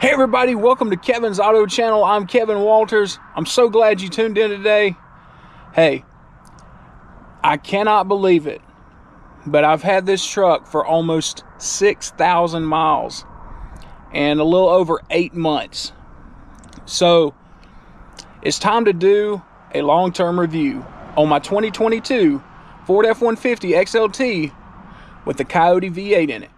Hey everybody, welcome to Kevin's Auto Channel. I'm Kevin Walters. I'm so glad you tuned in today. Hey, I cannot believe it, but I've had this truck for almost 6,000 miles and a little over 8 months. So it's time to do a long-term review on my 2022 Ford F150 XLT with the Coyote V8 in it.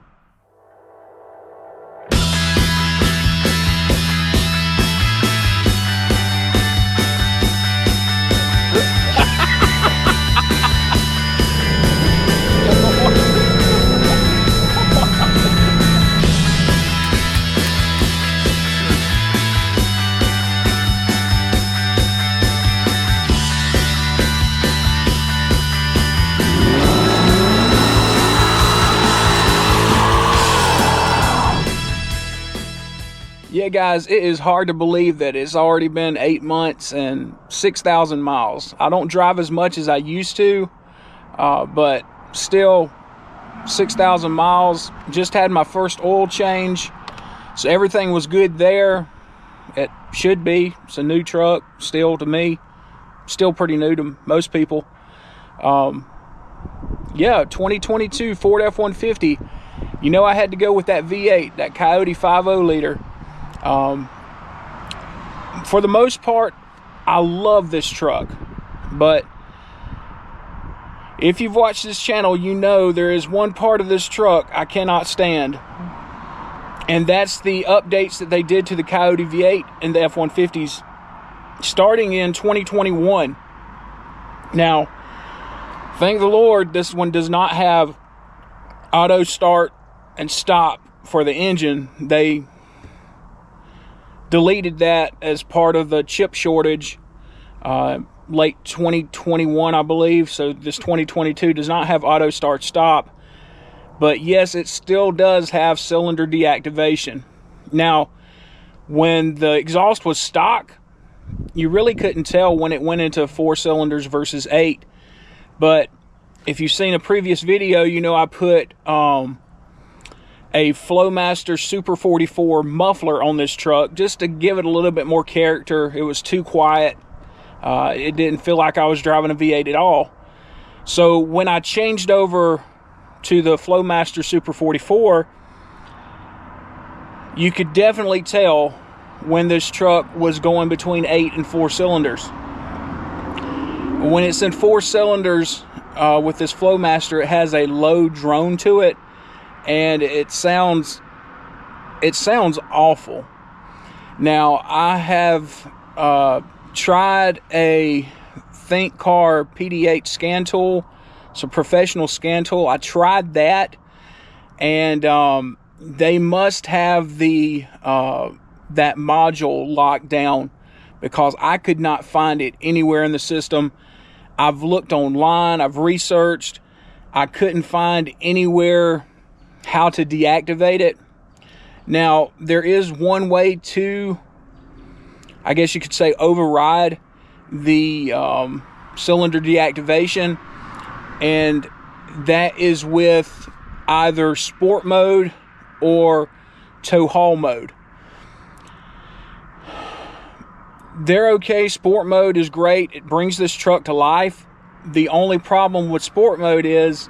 Yeah, guys, it is hard to believe that it's already been 8 months and 6,000 miles. I don't drive as much as I used to, but still 6,000 miles. Just had my first oil change, so everything was good there. It should be. It's a new truck still to me. Still pretty new to most people. Yeah, 2022 Ford F-150. You know, I had to go with that V8, that Coyote 5.0 liter. For the most part, I love this truck, but if you've watched this channel, you know there is one part of this truck I cannot stand, and that's the updates that they did to the Coyote V8 and the F-150s starting in 2021. Now, thank the Lord, this one does not have auto start and stop for the engine. They deleted that as part of the chip shortage late 2021, I believe. So this 2022 does not have auto start stop, but yes, it still does have cylinder deactivation. Now, when the exhaust was stock, you really couldn't tell when it went into 4 cylinders versus 8. But if you've seen a previous video, you know I put a Flowmaster Super 44 muffler on this truck just to give it a little bit more character. It was too quiet. It didn't feel like I was driving a V8 at all. So when I changed over to the Flowmaster Super 44, you could definitely tell when this truck was going between 8 and 4 cylinders. When it's in 4 cylinders with this Flowmaster, it has a low drone to it, and it sounds awful. Now, I have tried a Think Car PD8 scan tool. It's a professional scan tool. I tried that, and they must have the that module locked down, because I could not find it anywhere in the system. I've looked online, I've researched, I couldn't find anywhere how to deactivate it. Now, there is one way to, I guess you could say, override the cylinder deactivation, and that is with either sport mode or tow haul mode. They're okay. Sport mode is great. It brings this truck to life. The only problem with sport mode is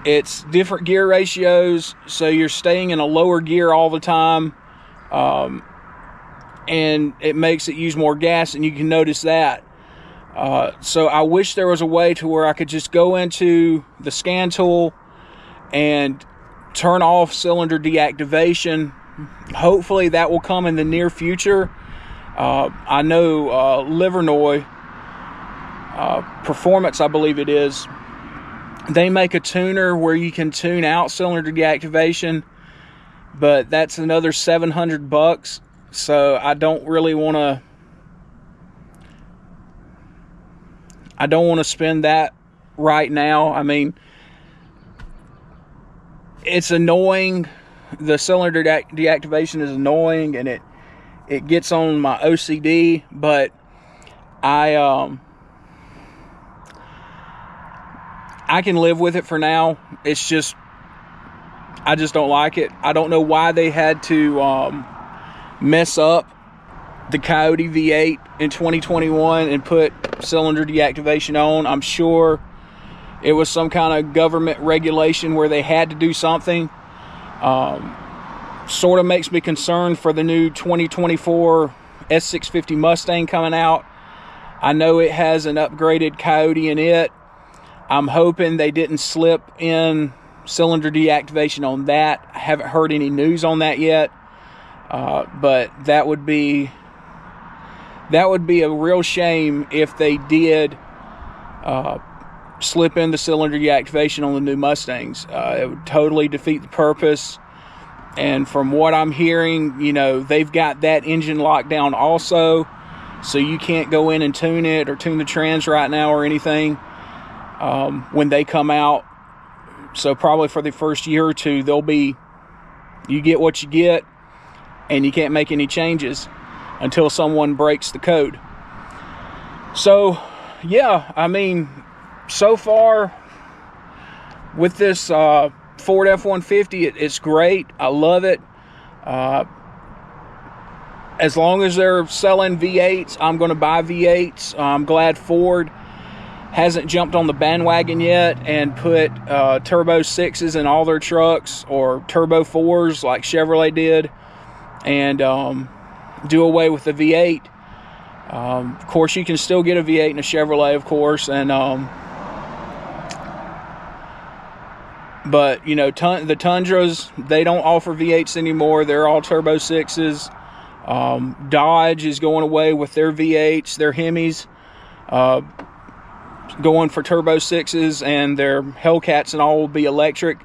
it's different gear ratios, so you're staying in a lower gear all the time, and it makes it use more gas, and you can notice that. So I wish there was a way to where I could just go into the scan tool and turn off cylinder deactivation. Hopefully that will come in the near future. I know Livernois Performance, I believe it is, they make a tuner where you can tune out cylinder deactivation, but that's another $700, so I don't really want to spend that right now. I mean, it's annoying. The cylinder deactivation is annoying, and it gets on my OCD, but I can live with it for now. It's just, I just don't like it. I don't know why they had to mess up the Coyote V8 in 2021 and put cylinder deactivation on. I'm sure it was some kind of government regulation where they had to do something. Sort of makes me concerned for the new 2024 S650 Mustang coming out. I know it has an upgraded Coyote in it. I'm hoping they didn't slip in cylinder deactivation on that. I haven't heard any news on that yet, but that would be a real shame if they did slip in the cylinder deactivation on the new Mustangs. It would totally defeat the purpose. And from what I'm hearing, you know, they've got that engine locked down also, so you can't go in and tune it or tune the trans right now or anything when they come out. So probably for the first year or two, you get what you get, and you can't make any changes until someone breaks the code. So yeah, I mean, so far with this Ford F150, it's great. I love it. As long as they're selling V8s, I'm going to buy V8s. I'm glad Ford hasn't jumped on the bandwagon yet and put turbo 6s in all their trucks, or turbo 4s like Chevrolet did, and do away with the V8. Of course, you can still get a V8 in a Chevrolet, of course, and but you know, the Tundras, they don't offer V8s anymore. They're all turbo 6s. Dodge is going away with their V8s. Their Hemis going for turbo 6s, and their Hellcats and all will be electric.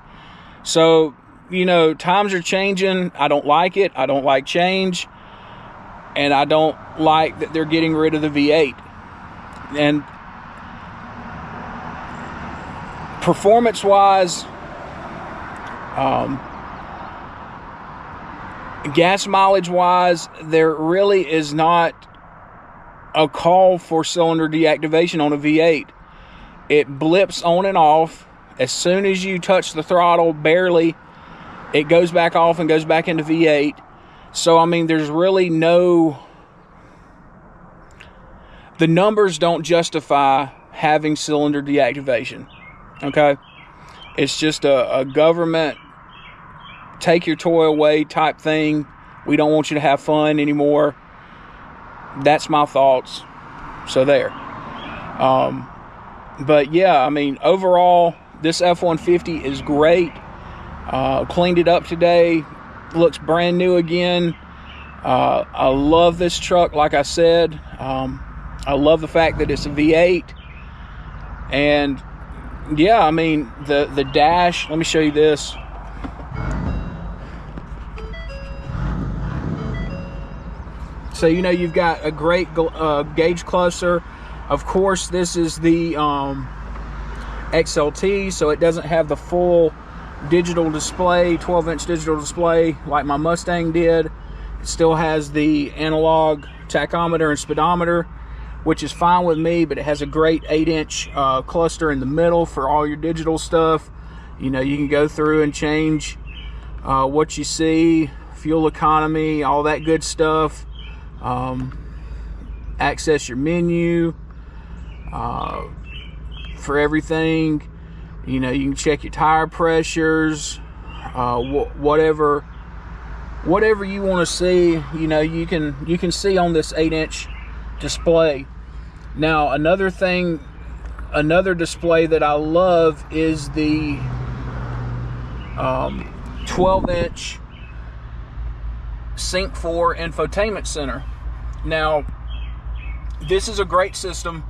So, you know, times are changing. I don't like it. I don't like change. And I don't like that they're getting rid of the V8. And performance-wise, gas mileage-wise, there really is not a call for cylinder deactivation on a V8. It blips on and off. As soon as you touch the throttle, barely, it goes back off and goes back into V8. So, I mean, there's really no... The numbers don't justify having cylinder deactivation, okay? It's just a government take your toy away type thing. We don't want you to have fun anymore. That's my thoughts. So there. But yeah, I mean, overall, this F-150 is great. Cleaned it up today. Looks brand new again. I love this truck, like I said. I love the fact that it's a V8. And yeah, I mean, the dash, let me show you this. So, you know, you've got a great gauge cluster. Of course, this is the XLT, so it doesn't have the full digital display, 12-inch digital display like my Mustang did. It still has the analog tachometer and speedometer, which is fine with me, but it has a great 8-inch cluster in the middle for all your digital stuff. You know, you can go through and change what you see, fuel economy, all that good stuff. Access your menu for everything. You know, you can check your tire pressures, whatever you want to see. You know, you can see on this 8-inch display. Now, another display that I love is the 12-inch Sync 4 infotainment center. Now, this is a great system.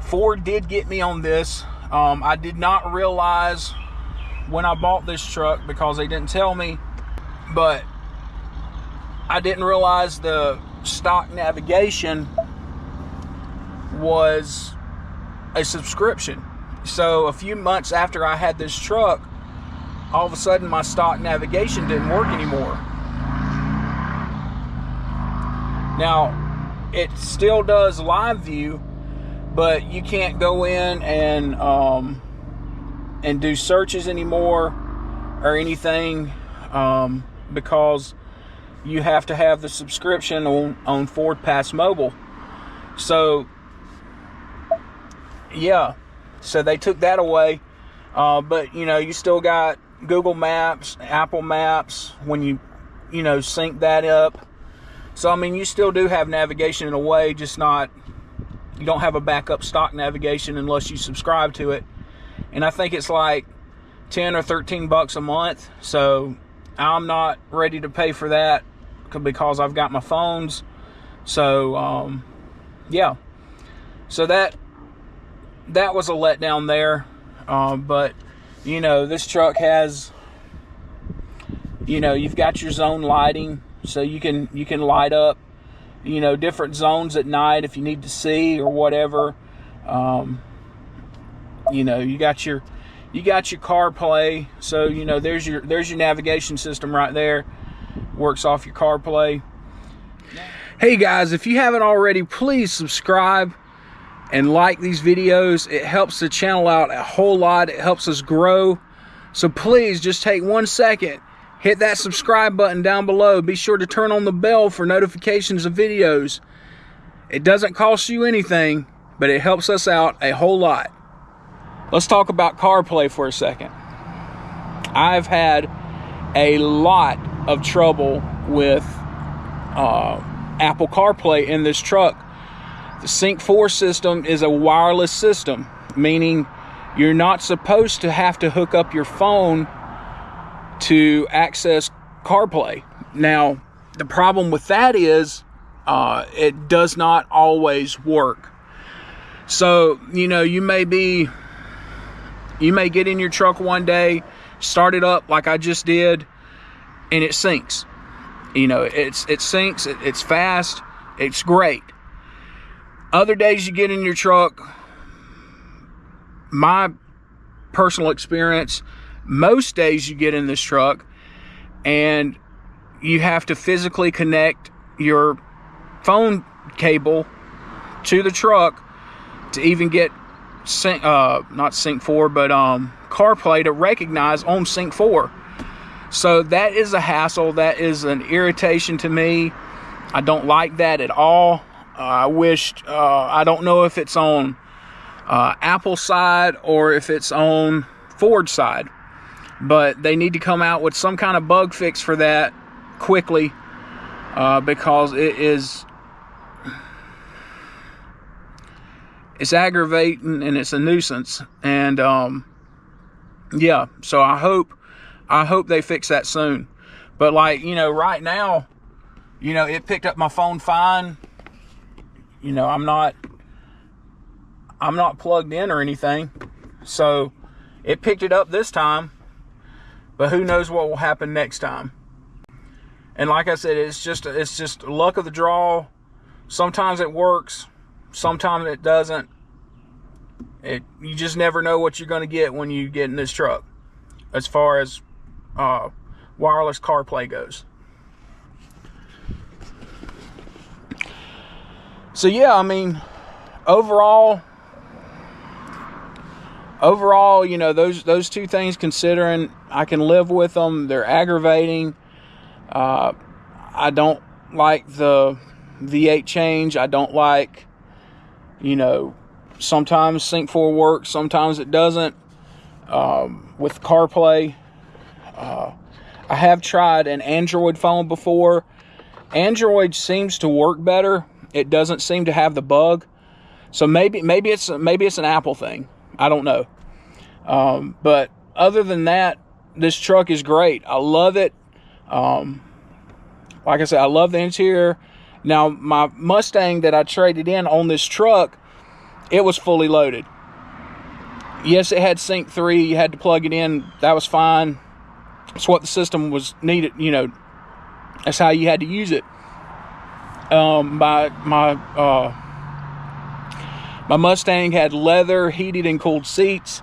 Ford did get me on this. I did not realize when I bought this truck, because they didn't tell me, but I didn't realize the stock navigation was a subscription. So a few months after I had this truck, all of a sudden my stock navigation didn't work anymore. Now, it still does live view, but you can't go in and do searches anymore or anything, because you have to have the subscription on Ford Pass Mobile. So yeah, so they took that away. But you know, you still got Google Maps, Apple Maps when you sync that up. So I mean, you still do have navigation in a way, just not, you don't have a backup stock navigation unless you subscribe to it. And I think it's like 10 or 13 bucks a month. So I'm not ready to pay for that because I've got my phones. So yeah, so that was a letdown there. But you know, this truck has, you know, you've got your zone lighting, so you can light up, you know, different zones at night if you need to see or whatever. You know, you got your CarPlay, so you know, there's your navigation system right there. Works off your CarPlay. Hey guys, if you haven't already, please subscribe and like these videos. It helps the channel out a whole lot. It helps us grow. So please just take 1 second, hit that subscribe button down below. Be sure to turn on the bell for notifications of videos. It doesn't cost you anything, but it helps us out a whole lot. Let's talk about CarPlay for a second. I've had a lot of trouble with Apple CarPlay in this truck. The Sync 4 system is a wireless system, meaning you're not supposed to have to hook up your phone to access CarPlay. Now, the problem with that is it does not always work. So, you know, you may get in your truck one day, start it up like I just did, and it syncs. You know, it syncs, it's fast, it's great. Other days you get in your truck, my personal experience, most days you get in this truck and you have to physically connect your phone cable to the truck to even get not Sync 4, but CarPlay to recognize on Sync 4. So that is a hassle. That is an irritation to me. I don't like that at all. I wished, I don't know if it's on Apple side or if it's on Ford side, but they need to come out with some kind of bug fix for that quickly, because it's aggravating and it's a nuisance. And yeah, so I hope they fix that soon. But like, you know, right now, you know, it picked up my phone fine. You know, I'm not plugged in or anything, so it picked it up this time, but who knows what will happen next time. And like I said, it's just luck of the draw. Sometimes it works, sometimes it doesn't. You just never know what you're going to get when you get in this truck as far as wireless CarPlay goes. So yeah, I mean, overall, you know, those two things considering, I can live with them. They're aggravating. I don't like the V8 change. I don't like, you know, sometimes Sync 4 works, sometimes it doesn't. With CarPlay, I have tried an Android phone before. Android seems to work better. It doesn't seem to have the bug. So maybe it's an Apple thing. I don't know. But other than that, this truck is great. I love it. Like I said, I love the interior. Now, my Mustang that I traded in on this truck, it was fully loaded. Yes, it had Sync 3. You had to plug it in. That was fine. That's what the system was needed. You know, that's how you had to use it. My Mustang had leather heated and cooled seats.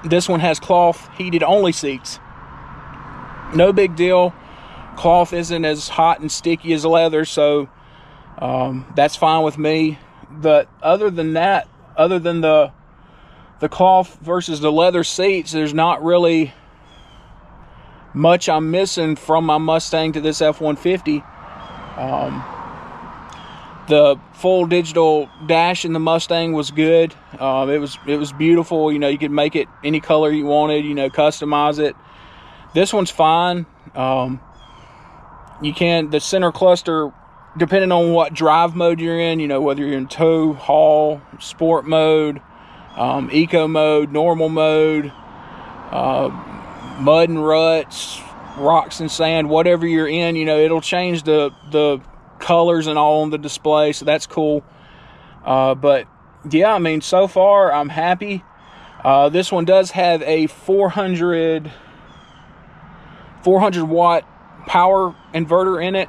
This one has cloth heated only seats. No big deal. Cloth isn't as hot and sticky as leather, so that's fine with me. But other than that, other than the cloth versus the leather seats, there's not really much I'm missing from my Mustang to this F-150. The full digital dash in the Mustang was good. It was beautiful. You know, you could make it any color you wanted, you know, customize it. This one's fine. You can, the center cluster, depending on what drive mode you're in, you know, whether you're in tow, haul, sport mode, eco mode, normal mode, mud and ruts, rocks and sand, whatever you're in, you know, it'll change the colors and all on the display, so that's cool. But yeah, I mean, so far I'm happy. This one does have a 400 watt power inverter in it,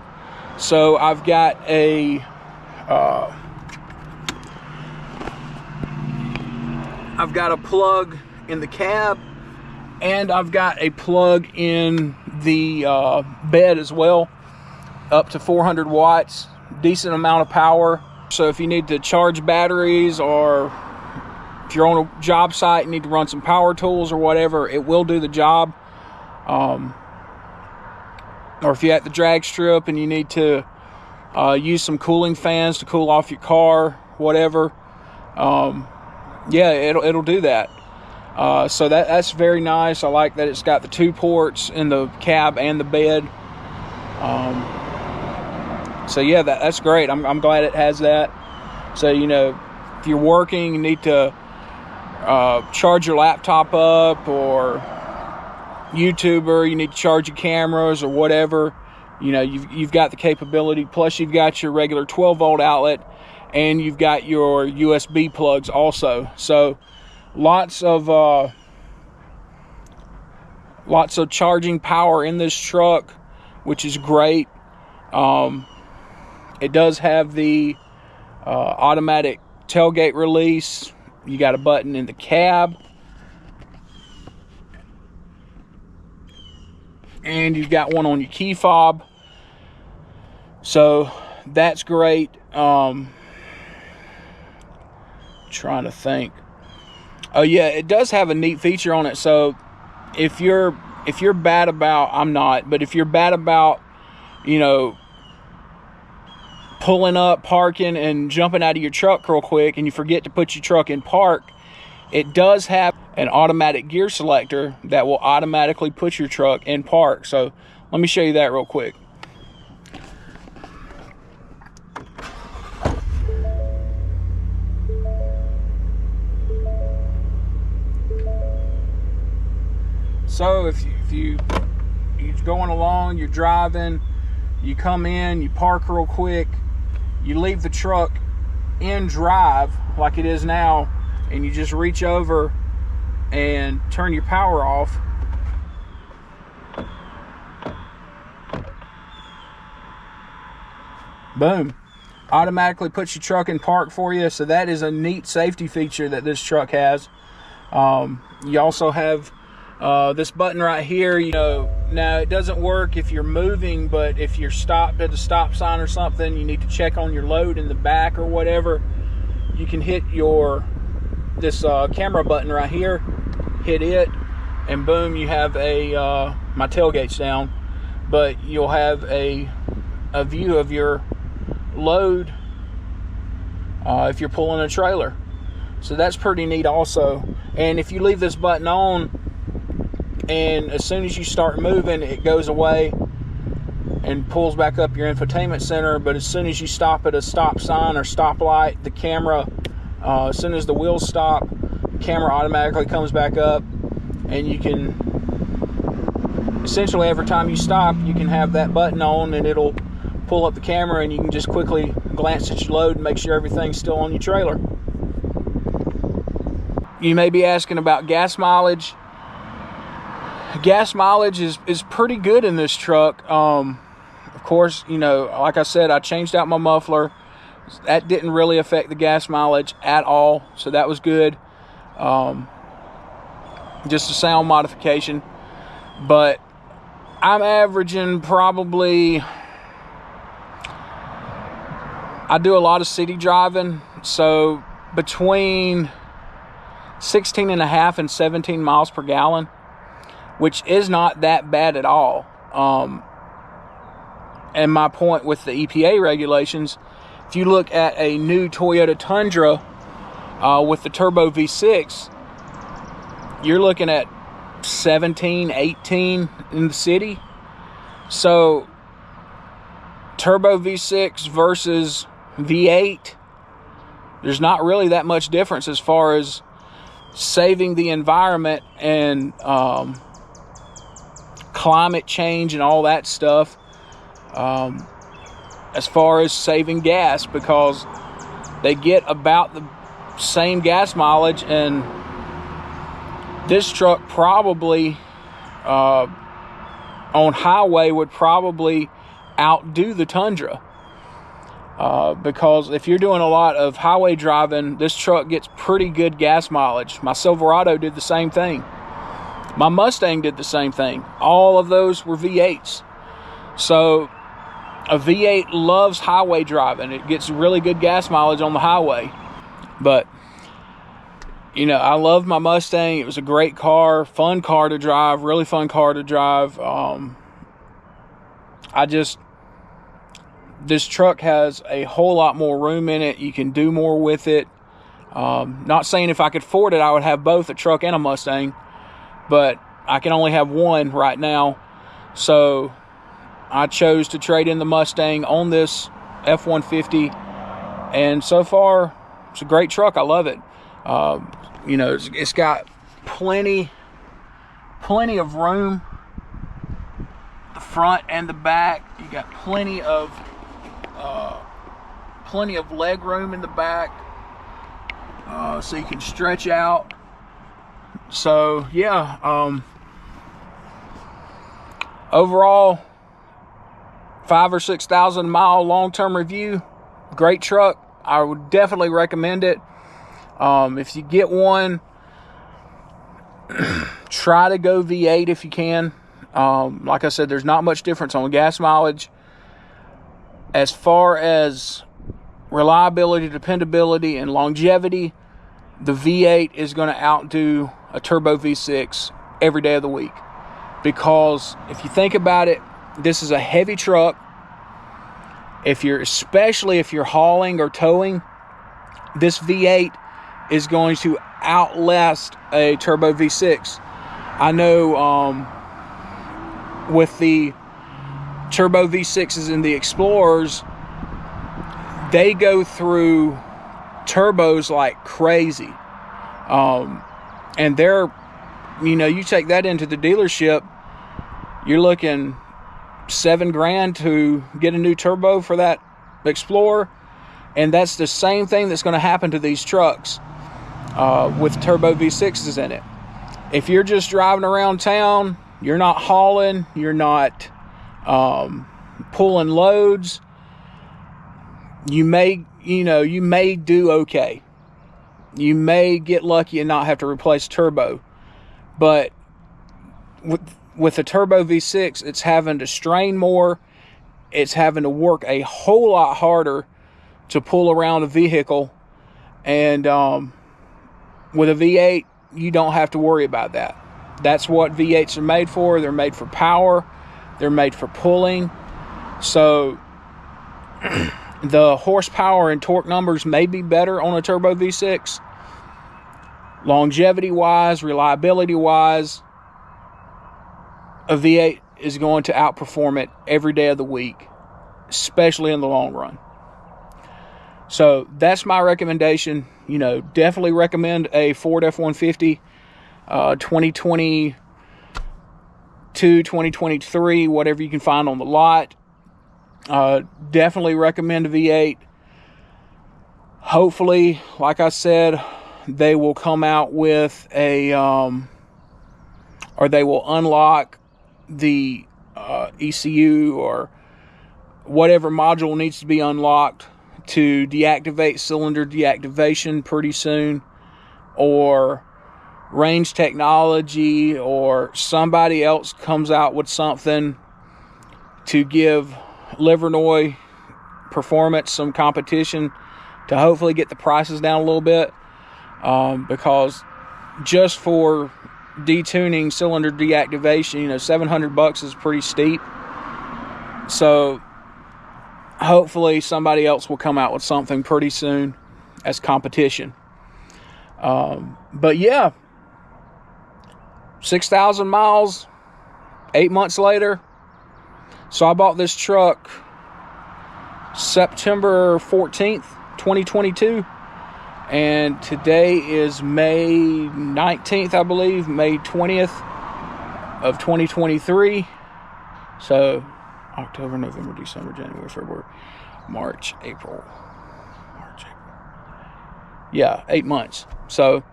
so I've got a plug in the cab, and I've got a plug in the bed as well, up to 400 watts, decent amount of power. So if you need to charge batteries, or if you're on a job site and need to run some power tools or whatever, it will do the job. Or if you're at the drag strip and you need to use some cooling fans to cool off your car, whatever, yeah, it'll do that. So that's very nice. I like that it's got the 2 ports in the cab and the bed. So yeah, that's great. I'm glad it has that. So, you know, if you're working, you need to charge your laptop up, or YouTuber, you need to charge your cameras or whatever, you know, you've got the capability. Plus you've got your regular 12-volt outlet, and you've got your USB plugs also. So lots of charging power in this truck, which is great. It does have the automatic tailgate release. You got a button in the cab, and you've got one on your key fob, so that's great. Trying to think. Oh yeah, it does have a neat feature on it. So if you're bad about, I'm not, but if you're bad about, you know, pulling up, parking, and jumping out of your truck real quick, and you forget to put your truck in park, it does have an automatic gear selector that will automatically put your truck in park. So let me show you that real quick. So if you're going along, you're driving, you come in, you park real quick, you leave the truck in drive like it is now, and you just reach over and turn your power off. Boom. Automatically puts your truck in park for you. So that is a neat safety feature that this truck has. You also have this button right here. You know, now it doesn't work if you're moving, but if you're stopped at a stop sign or something, you need to check on your load in the back or whatever, you can hit this camera button right here, hit it, and boom, you have my tailgate's down, but you'll have a view of your load if you're pulling a trailer. So that's pretty neat also. And if you leave this button on, and as soon as you start moving, it goes away and pulls back up your infotainment center. But as soon as you stop at a stop sign or stoplight, the camera, as soon as the wheels stop, the camera automatically comes back up, and you can essentially, every time you stop, you can have that button on, and it'll pull up the camera, and you can just quickly glance at your load and make sure everything's still on your trailer. You may be asking about gas mileage. Gas mileage is pretty good in this truck. Of course, you know, like I said, I changed out my muffler. That didn't really affect the gas mileage at all, so that was good. Just a sound modification. But I'm averaging probably, I do a lot of city driving, so between 16.5 and 17 miles per gallon. which is not that bad at all. And my point with the EPA regulations, if you look at a new Toyota Tundra with the turbo V6, you're looking at 17, 18 in the city. So turbo V6 versus V8, there's not really that much difference as far as saving the environment and climate change and all that stuff, as far as saving gas, because they get about the same gas mileage, and this truck probably on highway would probably outdo the Tundra, because if you're doing a lot of highway driving, this truck gets pretty good gas mileage. My Silverado did the same thing. My Mustang did the same thing. All of those were V8s. So a V8 loves highway driving. It gets really good gas mileage on the highway. But, you know, I love my Mustang. It was a great car, fun car to drive, really fun car to drive. This truck has a whole lot more room in it. You can do more with it. Not saying if I could afford it, I would have both a truck and a Mustang, but I can only have one right now. So I chose to trade in the Mustang on this F-150, and so far it's a great truck. I love it. You know, it's got plenty of room, the front and the back. You got plenty of leg room in the back, so you can stretch out. So yeah, overall 5,000 or 6,000 mile long-term review. Great truck. I would definitely recommend it. If you get one, try to go V8 if you can. Like I said, there's not much difference on gas mileage. As far as reliability, dependability, and longevity, the V8 is going to outdo a turbo V6 every day of the week. Because if you think about it, this is a heavy truck. Especially if you're hauling or towing, this V8 is going to outlast a turbo V6. I know with the turbo V6s and the Explorers, they go through turbos like crazy. And they're, you know, you take that into the dealership, you're looking $7,000 to get a new turbo for that Explorer. And that's the same thing that's going to happen to these trucks with turbo V6s in it. If you're just driving around town, you're not hauling, you're not pulling loads, you may do okay. You may get lucky and not have to replace turbo. But with a turbo V6, it's having to strain more. It's having to work a whole lot harder to pull around a vehicle. And with a V8, you don't have to worry about that. That's what V8s are made for. They're made for power. They're made for pulling. So the horsepower and torque numbers may be better on a turbo V6. Longevity-wise, reliability-wise, a V8 is going to outperform it every day of the week, especially in the long run. So that's my recommendation. You know, definitely recommend a Ford F-150 2022, 2023, whatever you can find on the lot. Definitely recommend a V8. Hopefully, like I said, they will come out with a, or they will unlock the ECU or whatever module needs to be unlocked to deactivate cylinder deactivation pretty soon, or range technology, or somebody else comes out with something to give Livernois Performance some competition to hopefully get the prices down a little bit, because just for detuning, cylinder deactivation. You know, $700 is pretty steep. So hopefully somebody else will come out with something pretty soon as competition. But yeah, 6,000 miles, 8 months later. So I bought this truck September 14th, 2022. And today is May 19th, I believe, May 20th of 2023. So October, November, December, January, February, March, April. Yeah, 8 months. So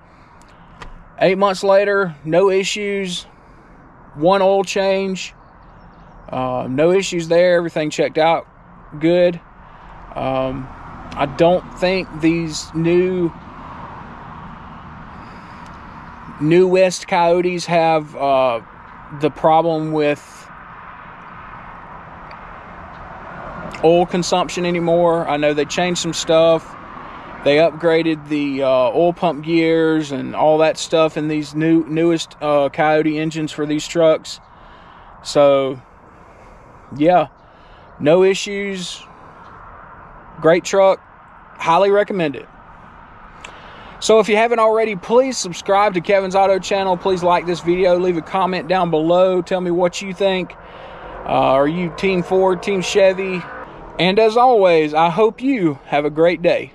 8 months later, no issues. One oil change. No issues there. Everything checked out good. I don't think these new West Coyotes have the problem with oil consumption anymore. I know they changed some stuff. They upgraded the oil pump gears and all that stuff in these newest Coyote engines for these trucks. So yeah, no issues. Great truck. Highly recommend it. So if you haven't already, please subscribe to Kevin's Auto channel. Please like this video. Leave a comment down below. Tell me what you think. Are you Team Ford, Team Chevy? And as always, I hope you have a great day.